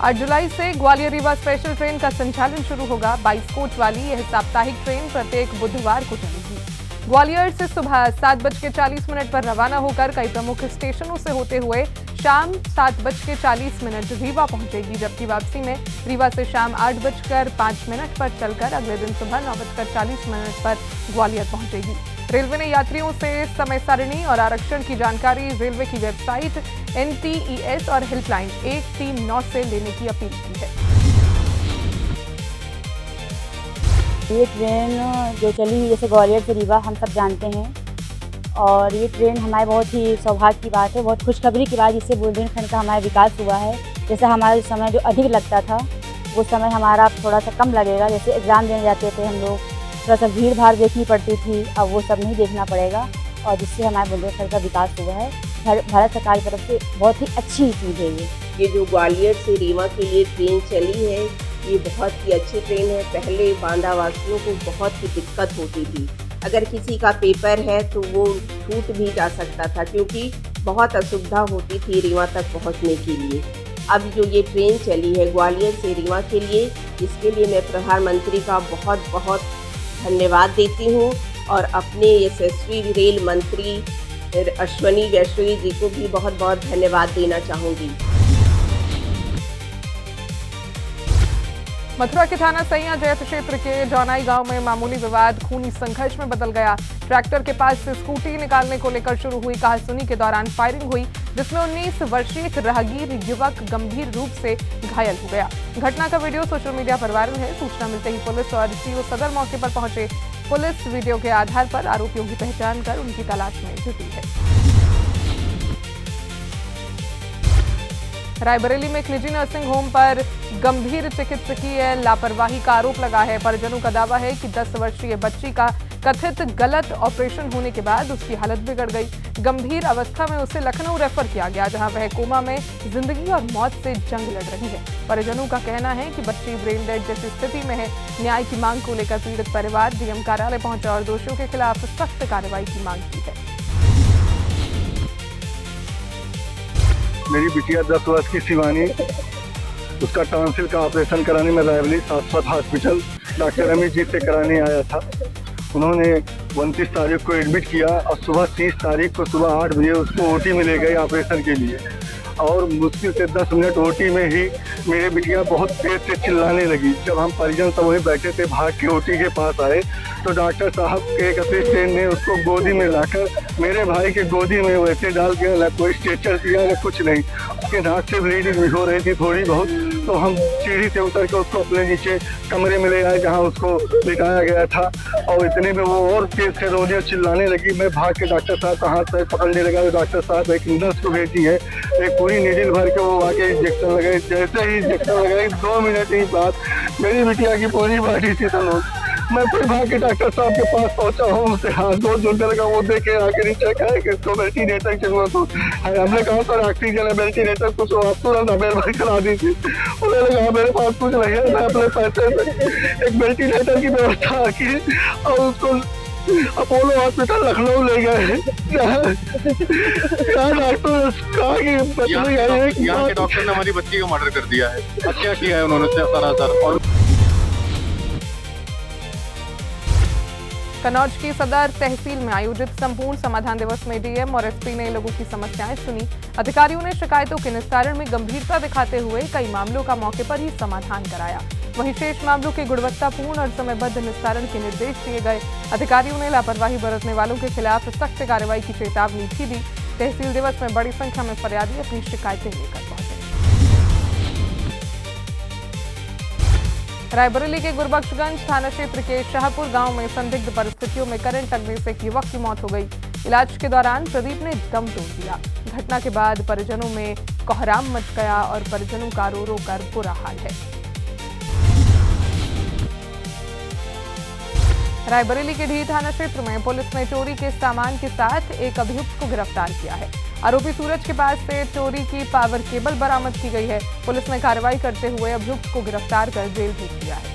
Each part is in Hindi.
8 जुलाई से ग्वालियर रीवा स्पेशल ट्रेन का संचालन शुरू होगा। 22 कोच वाली यह साप्ताहिक ट्रेन प्रत्येक बुधवार को चलेगी। ग्वालियर से सुबह 7:40 पर रवाना होकर कई प्रमुख स्टेशनों से होते हुए शाम 7:40 रीवा पहुंचेगी, जबकि वापसी में रीवा से शाम 8:05 पर चलकर अगले दिन सुबह 9:40 पर ग्वालियर पहुंचेगी। रेलवे ने यात्रियों से समय सारिणी और आरक्षण की जानकारी रेलवे की वेबसाइट NTES और हेल्पलाइन 139 से लेने की अपील की है। ये ट्रेन जो चली हुई जैसे ग्वालियर से रीवा हम सब जानते हैं, और ये ट्रेन हमारे बहुत ही सौभाग्य की बात है, बहुत खुशखबरी की बात, जिससे बुंदेलखंड का हमारा विकास हुआ है। जैसे हमारा समय जो अधिक लगता था वो समय हमारा थोड़ा सा कम लगेगा। जैसे एग्ज़ाम देने जाते थे हम लोग, थोड़ा सा भीड़ भाड़ देखनी पड़ती थी, अब वो सब नहीं देखना पड़ेगा, और जिससे हमारे बुंदेलखंड का विकास हुआ है। भारत सरकार की तरफ से बहुत ही अच्छी चीज़ है ये जो ग्वालियर से रीवा के लिए ट्रेन चली है, ये बहुत ही अच्छी ट्रेन है। पहले बांदा वासियों को बहुत ही दिक्कत होती थी, अगर किसी का पेपर है तो वो छूट भी जा सकता था, क्योंकि बहुत असुविधा होती थी रीवा तक पहुंचने के लिए। अब जो ये ट्रेन चली है ग्वालियर से रीवा के लिए, इसके लिए मैं प्रधानमंत्री का बहुत बहुत धन्यवाद देती हूँ, और अपने यशस्वी रेल मंत्री अश्विनी वैष्णवी जी को भी बहुत बहुत धन्यवाद देना चाहूँगी। मथुरा के थाना सैया जैत क्षेत्र के जौनाई गांव में मामूली विवाद खूनी संघर्ष में बदल गया। ट्रैक्टर के पास से स्कूटी निकालने को लेकर शुरू हुई कहासुनी के दौरान फायरिंग हुई, जिसमें 19 वर्षीय एक राहगीर युवक गंभीर रूप से घायल हो गया। घटना का वीडियो सोशल मीडिया पर वायरल है। सूचना मिलते ही पुलिस और CO सदर मौके पर पहुंचे। पुलिस वीडियो के आधार पर आरोपियों की पहचान कर उनकी तलाश में जुटी है। रायबरेली में एक निजी नर्सिंग होम पर गंभीर चिकित्सकीय लापरवाही का आरोप लगा है। परिजनों का दावा है कि 10 वर्षीय बच्ची का कथित गलत ऑपरेशन होने के बाद उसकी हालत बिगड़ गई। गंभीर अवस्था में उसे लखनऊ रेफर किया गया, जहां वह कोमा में जिंदगी और मौत से जंग लड़ रही है। परिजनों का कहना है कि बच्ची ब्रेन डेड जैसी स्थिति में है। न्याय की मांग को लेकर पीड़ित परिवार DM कार्यालय पहुंचा और दोषियों के खिलाफ सख्त कार्रवाई की मांग की है। मेरी बिटिया 10 वर्ष की शिवानी, उसका टॉन्सिल का ऑपरेशन कराने में रायबरेली शाश्वत हॉस्पिटल डॉक्टर अमित जी से कराने आया था। उन्होंने 29 तारीख को एडमिट किया और सुबह 30 तारीख को सुबह 8 बजे उसको OT में ले गए ऑपरेशन के लिए, और मुश्किल से 10 मिनट OT में ही मेरी बिटिया बहुत तेज से चिल्लाने लगी। जब हम परिजन सब वहीं बैठे थे, भाग के OT के पास आए तो डॉक्टर साहब के एक असिस्टेंट ने उसको गोदी में लाकर मेरे भाई के गोदी में वैसे डाल के, ना कोई स्ट्रेचर दिया ना कुछ नहीं। उसके नाक से ब्लीडिंग भी हो रही थी थोड़ी बहुत, तो हम सीढ़ी से उतर के उसको अपने नीचे कमरे में ले आए जहाँ उसको लिटाया गया था, और इतने में वो और तेज से रोने और चिल्लाने लगी। मैं भाग के डॉक्टर साहब का हाथ से पकड़ने लगा, तो डॉक्टर साहब एक नर्स को भेजी है, एक पूरी नीडल भर के वो आके इंजेक्शन लगाए। जैसे ही इंजेक्शन लगाए 2 मिनट ही बाद मेरी बिटिया की पूरी बॉडी थी तो मैं फिर भाग के डॉक्टर साहब के पास पहुंचा हूँ, उनसे हाथ धो जोड़ने लगा। वो देखे आके नीचे कहे कि इसको वेंटिलेटर की जरूरत हो। हमने कहा सर ऑक्सीजन है, वेंटिलेटर कुछ आप तुरंत हमें भाई करा दीजिए। उन्होंने कहा मेरे पास कुछ नहीं है, मैं अपने पैसे से एक वेंटिलेटर की व्यवस्था की और उसको अपोलो हॉस्पिटल लखनऊ ले गए। डॉक्टर कहा कि यहाँ के डॉक्टर ने हमारी बच्ची का मर्डर कर दिया है। हत्या किया है उन्होंने सरासर। और कन्नौज की सदर तहसील में आयोजित संपूर्ण समाधान दिवस में DM और SP ने लोगों की समस्याएं सुनी। अधिकारियों ने शिकायतों के निस्तारण में गंभीरता दिखाते हुए कई मामलों का मौके पर ही समाधान कराया। वहीं शेष मामलों के गुणवत्तापूर्ण और समयबद्ध निस्तारण के निर्देश दिए गए। अधिकारियों ने लापरवाही बरतने वालों के खिलाफ सख्त कार्रवाई की चेतावनी भी दी। तहसील दिवस में बड़ी संख्या में फरियादी अपनी शिकायतें लेकर पहुंचे। रायबरेली के गुरबख्शगंज थाना क्षेत्र के शाहपुर गांव में संदिग्ध परिस्थितियों में करंट लगने से एक युवक की मौत हो गई। इलाज के दौरान प्रदीप ने दम तोड़ दिया। घटना के बाद परिजनों में कोहराम मच गया और परिजनों का रो रो कर बुरा हाल है। रायबरेली के ढी थाना क्षेत्र में पुलिस ने चोरी के सामान के साथ एक अभियुक्त को गिरफ्तार किया है। आरोपी सूरज के पास से चोरी की पावर केबल बरामद की गई है। पुलिस ने कार्रवाई करते हुए अभियुक्त को गिरफ्तार कर जेल भेज दिया है।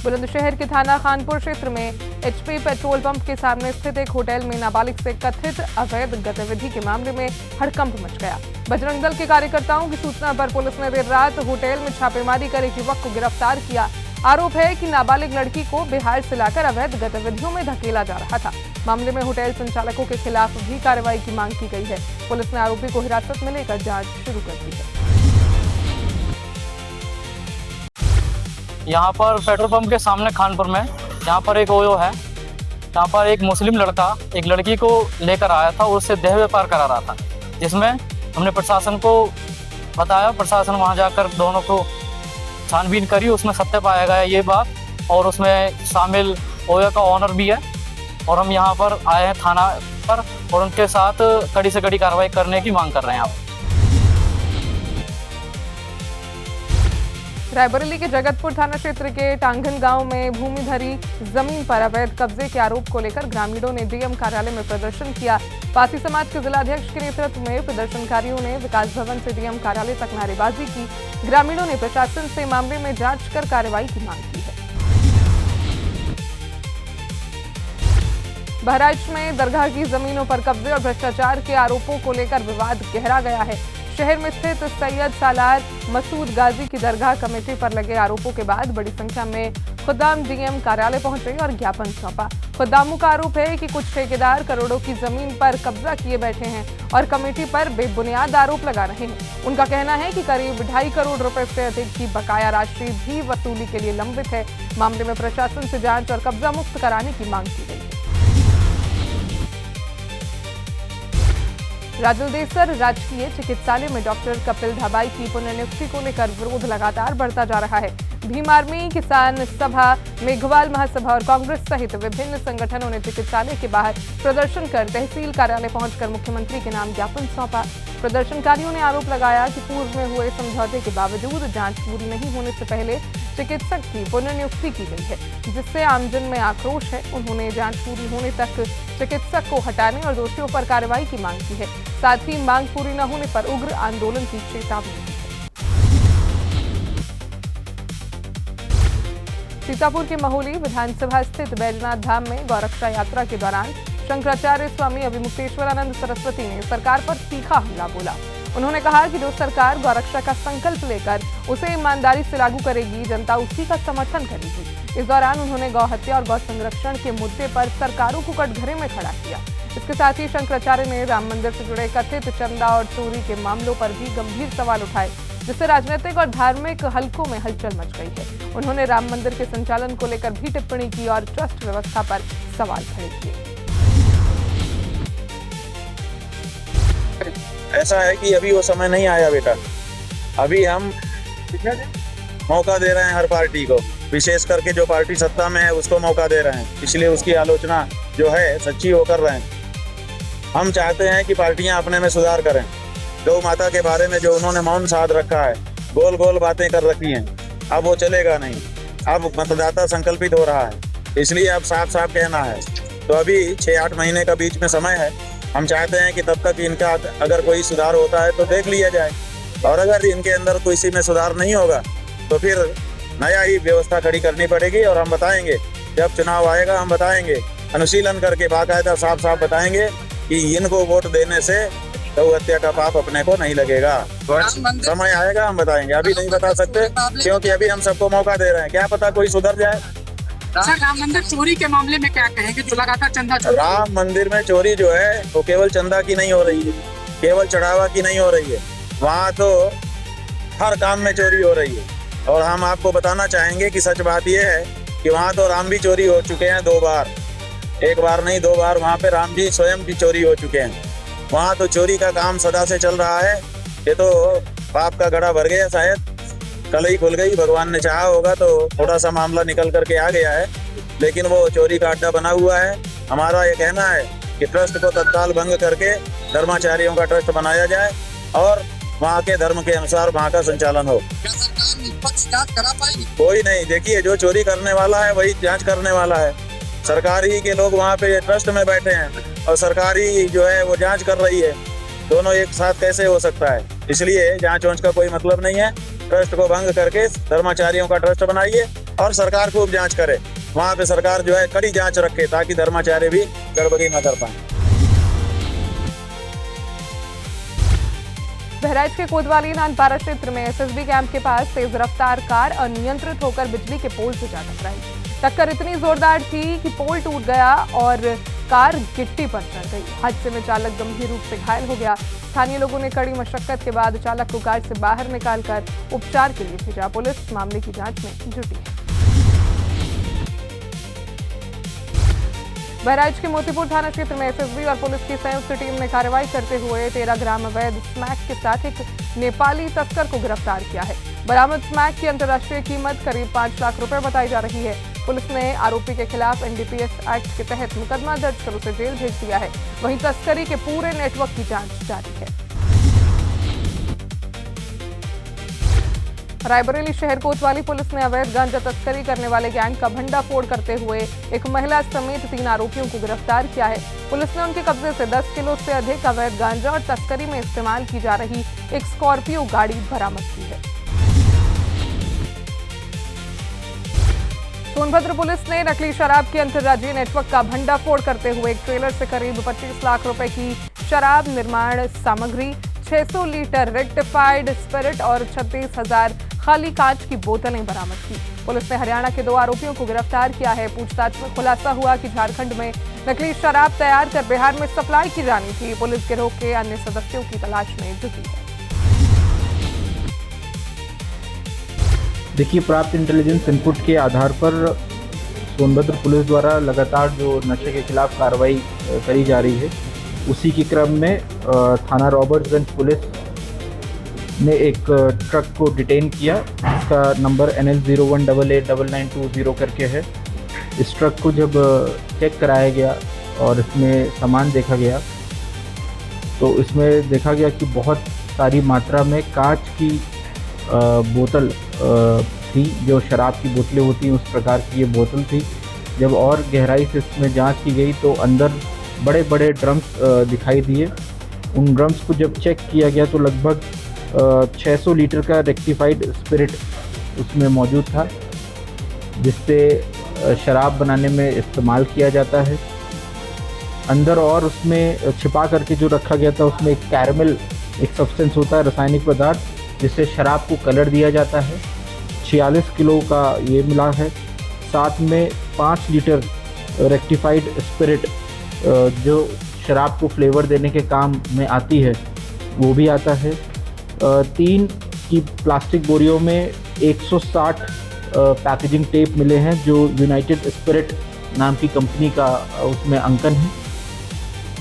बुलंदशहर के थाना खानपुर क्षेत्र में HP पेट्रोल पंप के सामने स्थित एक होटल में नाबालिग से कथित अवैध गतिविधि के मामले में हड़कंप मच गया। बजरंग दल के कार्यकर्ताओं की सूचना पर पुलिस ने देर रात होटल में छापेमारी कर एक युवक को गिरफ्तार किया। आरोप है कि नाबालिग लड़की को बिहार से लाकर अवैध गतिविधियों में धकेला जा रहा था। मामले में होटल संचालकों के खिलाफ भी कार्रवाई की मांग की गई है। पुलिस ने आरोपी को हिरासत में लेकर जांच शुरू कर दी है। यहाँ पर पेट्रोल पंप के सामने खानपुर में यहाँ पर एक ओयो है। यहाँ पर एक मुस्लिम लड़का एक लड़की को लेकर आया था और उससे देह व्यापार करा रहा था, जिसमें हमने प्रशासन को बताया। प्रशासन वहाँ जाकर दोनों को छानबीन करी, उसमें सत्य पाया गया ये बात, और उसमें शामिल ओयो का ऑनर भी है। और हम यहाँ पर आए हैं थाना पर और उनके साथ कड़ी से कड़ी कार्रवाई करने की मांग कर रहे हैं। आप रायबरेली के जगतपुर थाना क्षेत्र के टांगन गांव में भूमिधरी जमीन पर अवैध कब्जे के आरोप को लेकर ग्रामीणों ने डीएम कार्यालय में प्रदर्शन किया। पासी समाज के जिलाध्यक्ष के नेतृत्व में प्रदर्शनकारियों ने विकास भवन से डीएम कार्यालय तक नारेबाजी की। ग्रामीणों ने प्रशासन से मामले में जांच कर कार्रवाई की मांग की है। बहराइच में दरगाह की जमीनों पर कब्जे और भ्रष्टाचार के आरोपों को लेकर विवाद गहरा गया है। शहर में स्थित सैयद सालार मसूद गाजी की दरगाह कमेटी पर लगे आरोपों के बाद बड़ी संख्या में खुदाम डीएम कार्यालय पहुंचे और ज्ञापन सौंपा। खुदामों का आरोप है कि कुछ ठेकेदार करोड़ों की जमीन पर कब्जा किए बैठे हैं और कमेटी पर बेबुनियाद आरोप लगा रहे हैं। उनका कहना है कि करीब 2.5 करोड़ रुपए से अधिक की बकाया राशि भी वसूली के लिए लंबित है। मामले में प्रशासन से जांच और कब्जा मुक्त कराने की मांग की गई है। राजलदेसर राजकीय चिकित्सालय में डॉक्टर कपिल धाबाई की पुनर्नियुक्ति को लेकर विरोध लगातार बढ़ता जा रहा है। भीम आर्मी, किसान सभा, मेघवाल महासभा और कांग्रेस सहित विभिन्न संगठनों ने चिकित्सालय के बाहर प्रदर्शन कर तहसील कार्यालय पहुंचकर मुख्यमंत्री के नाम ज्ञापन सौंपा। प्रदर्शनकारियों ने आरोप लगाया कि पूर्व में हुए समझौते के बावजूद जांच पूरी नहीं होने से पहले चिकित्सक की पुनर्नियुक्ति की गई है, जिससे आमजन में आक्रोश है। उन्होंने जांच पूरी होने तक चिकित्सक को हटाने और दोषियों पर कार्रवाई की मांग की है। साथ ही मांग पूरी न होने पर उग्र आंदोलन की चेतावनी दी है। सीतापुर के महोली विधानसभा स्थित बैजनाथ धाम में गौरक्षा यात्रा के दौरान शंकराचार्य स्वामी अभिमुक्तेश्वरानंद सरस्वती ने सरकार पर तीखा हमला बोला। उन्होंने कहा कि जो सरकार गौरक्षा का संकल्प लेकर उसे ईमानदारी से लागू करेगी, जनता उसी का समर्थन करेगी। इस दौरान उन्होंने गौ हत्या और गौ संरक्षण के मुद्दे पर सरकारों को कटघरे में खड़ा किया। इसके साथ ही शंकराचार्य ने राम मंदिर से जुड़े कथित चंदा और चोरी के मामलों पर भी गंभीर सवाल उठाए, जिससे राजनीतिक और धार्मिक हलकों में हलचल मच गई है। उन्होंने राम मंदिर के संचालन को लेकर भी टिप्पणी की और ट्रस्ट व्यवस्था पर सवाल खड़े किए। ऐसा है कि अभी वो समय नहीं आया बेटा। अभी हम मौका दे रहे हैं हर पार्टी को, विशेष करके जो पार्टी सत्ता में है उसको मौका दे रहे हैं, इसलिए उसकी आलोचना जो है सच्ची वो कर रहे हैं। हम चाहते हैं कि पार्टियां अपने में सुधार करें। गौ माता के बारे में जो उन्होंने मौन साध रखा है, गोल गोल बातें कर रखी हैं, अब वो चलेगा नहीं। अब मतदाता संकल्पित हो रहा है, इसलिए अब साफ साफ कहना है। तो अभी 6-8 महीने का बीच में समय है। हम चाहते हैं कि तब तक इनका अगर कोई सुधार होता है तो देख लिया जाए, और अगर इनके अंदर किसी में सुधार नहीं होगा तो फिर नया ही व्यवस्था खड़ी करनी पड़ेगी। और हम बताएंगे, जब चुनाव आएगा हम बताएंगे, अनुशीलन करके बाकायदा साफ साफ बताएंगे कि इनको वोट देने से गौ हत्या का पाप अपने को नहीं लगेगा। समय आएगा हम बताएंगे, अभी नहीं बता सकते क्योंकि अभी हम सबको मौका दे रहे हैं। क्या पता कोई सुधर जाए। सर, राम मंदिर चोरी के मामले में क्या कहेंगे, जो लगातार चंदा चोरी? राम मंदिर में चोरी जो है वो केवल चंदा की नहीं हो रही है, केवल चढ़ावा की नहीं हो रही है, वहाँ तो हर काम में चोरी हो रही है। और हम आपको बताना चाहेंगे कि सच बात यह है कि वहाँ तो राम भी चोरी हो चुके हैं 2 बार, 1 बार नहीं 2 बार। वहाँ पे राम जी स्वयं भी चोरी हो चुके हैं। वहाँ तो चोरी का काम सदा से चल रहा है। ये तो पाप का गड़ा भर गया, शायद कल ही खुल गई, भगवान ने चाहा होगा तो थोड़ा सा मामला निकल करके आ गया है, लेकिन वो चोरी का अड्डा बना हुआ है। हमारा ये कहना है कि ट्रस्ट को तत्काल भंग करके धर्माचार्यों का ट्रस्ट बनाया जाए और वहाँ के धर्म के अनुसार वहाँ का संचालन हो। जांच करा पाएगी? कोई नहीं, देखिए जो चोरी करने वाला है वही जांच करने वाला है। सरकारी के लोग वहाँ पे ट्रस्ट में बैठे हैं और सरकारी जो है वो जांच कर रही है, दोनों एक साथ कैसे हो सकता है? इसलिए जांच वांच का कोई मतलब नहीं है। ट्रस्ट को भंग करके धर्माचार्यों का ट्रस्ट बनाइए और सरकार खूब जांच करे। वहाँ पे सरकार जो है कड़ी जांच रखे ताकि धर्माचार्य भी गड़बड़ी न कर पाए। बहराइच के कोतवाली नानपारा क्षेत्र में एसएसबी कैंप के पास तेज रफ्तार कार अनियंत्रित होकर बिजली के पोल से जा टकराई। टक्कर इतनी जोरदार थी कि पोल टूट गया और कार गिट्टी पर चढ़ गई। हादसे में चालक गंभीर रूप से घायल हो गया। स्थानीय लोगों ने कड़ी मशक्कत के बाद चालक को कार से बाहर निकालकर उपचार के लिए भेजा। पुलिस मामले की जांच में जुटी है। बहराइच के मोतीपुर थाना क्षेत्र में एसएसबी और पुलिस की संयुक्त टीम ने कार्रवाई करते हुए 13 ग्राम अवैध स्मैक के साथ एक नेपाली तस्कर को गिरफ्तार किया है। बरामद स्मैक की अंतर्राष्ट्रीय कीमत करीब 5 लाख रुपए बताई जा रही है। पुलिस ने आरोपी के खिलाफ एनडीपीएस एक्ट के तहत मुकदमा दर्ज कर उसे जेल भेज दिया है। वहीं तस्करी के पूरे नेटवर्क की जांच जारी है। रायबरेली शहर कोतवाली पुलिस ने अवैध गांजा तस्करी करने वाले गैंग का भंडाफोड़ करते हुए एक महिला समेत 3 आरोपियों को गिरफ्तार किया है। पुलिस ने उनके कब्जे से 10 किलो से अधिक अवैध गांजा और तस्करी में इस्तेमाल की जा रही एक स्कॉर्पियो गाड़ी बरामद की है। सोनभद्र पुलिस ने नकली शराब के अंतर्राज्यीय नेटवर्क का भंडाफोड़ करते हुए एक ट्रेलर से करीब 25 लाख रुपए की शराब निर्माण सामग्री, 600 लीटर रेक्टिफाइड स्पिरिट और 36,000 खाली कांच की बोतलें बरामद की। पुलिस ने हरियाणा के 2 आरोपियों को गिरफ्तार किया है। पूछताछ में खुलासा हुआ कि झारखंड में नकली शराब तैयार कर बिहार में सप्लाई की जानी थी। पुलिस गिरोह के अन्य सदस्यों की तलाश में जुटी है। देखिए, प्राप्त इंटेलिजेंस इनपुट के आधार पर सोनभद्र पुलिस द्वारा लगातार जो नशे के खिलाफ कार्रवाई करी जा रही है, उसी के क्रम में थाना रॉबर्ट्सगंज पुलिस ने एक ट्रक को डिटेन किया। इसका नंबर NL01889920 करके है। इस ट्रक को जब चेक कराया गया और इसमें सामान देखा गया तो इसमें देखा गया कि बहुत सारी मात्रा में कांच की बोतल थी। जो शराब की बोतलें होती हैं उस प्रकार की ये बोतल थी। जब और गहराई से इसमें जांच की गई तो अंदर बड़े बड़े ड्रम्स दिखाई दिए। उन ड्रम्स को जब चेक किया गया तो लगभग 600 लीटर का रेक्टिफाइड स्पिरिट उसमें मौजूद था, जिससे शराब बनाने में इस्तेमाल किया जाता है। अंदर और उसमें छिपा करके जो रखा गया था उसमें एक कैरमल एक सब्सटेंस होता है, रासायनिक पदार्थ, जिससे शराब को कलर दिया जाता है। 46 किलो का ये मिला है। साथ में 5 लीटर रेक्टिफाइड स्पिरिट जो शराब को फ्लेवर देने के काम में आती है वो भी आता है। 3 की प्लास्टिक बोरियों में 160 पैकेजिंग टेप मिले हैं जो यूनाइटेड स्पिरिट नाम की कंपनी का उसमें अंकन है।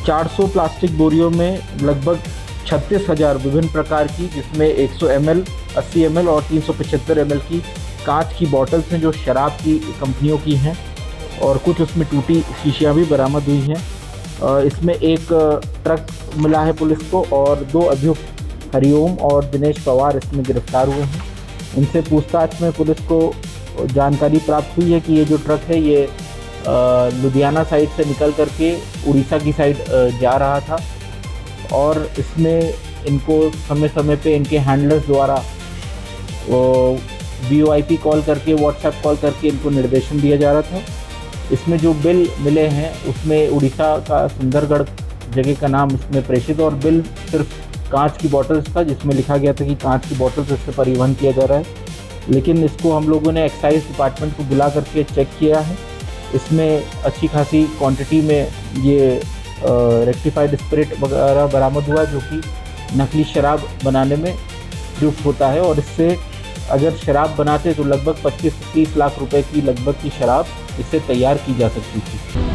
400 प्लास्टिक बोरियों में लगभग 36,000 विभिन्न प्रकार की, जिसमें 100 ml, 80 ml और 375 ml की कांच की बॉटल्स हैं जो शराब की कंपनियों की हैं, और कुछ उसमें टूटी शीशियाँ भी बरामद हुई हैं। इसमें एक ट्रक मिला है पुलिस को और 2 अभियुक्त हरिओम और दिनेश पवार इसमें गिरफ्तार हुए हैं। इनसे पूछताछ में पुलिस को जानकारी प्राप्त हुई है कि ये जो ट्रक है ये लुधियाना साइड से निकल करके उड़ीसा की साइड जा रहा था, और इसमें इनको समय समय पे इनके हैंडलर्स द्वारा VOIP कॉल करके, व्हाट्सएप कॉल करके इनको निर्देशन दिया जा रहा था। इसमें जो बिल मिले हैं उसमें उड़ीसा का सुंदरगढ़ जगह का नाम इसमें प्रेषित, और बिल सिर्फ कांच की बॉटल्स था जिसमें लिखा गया था कि कांच की बॉटल्स इससे परिवहन किया जा रहा है। लेकिन इसको हम लोगों ने एक्साइज डिपार्टमेंट को बुला करके चेक किया है। इसमें अच्छी खासी क्वांटिटी में ये रेक्टिफाइड स्पिरिट वगैरह बरामद हुआ जो कि नकली शराब बनाने में प्रयुक्त होता है, और इससे अगर शराब बनाते तो लगभग 25 से 30 लाख रुपए की लगभग की शराब इससे तैयार की जा सकती थी।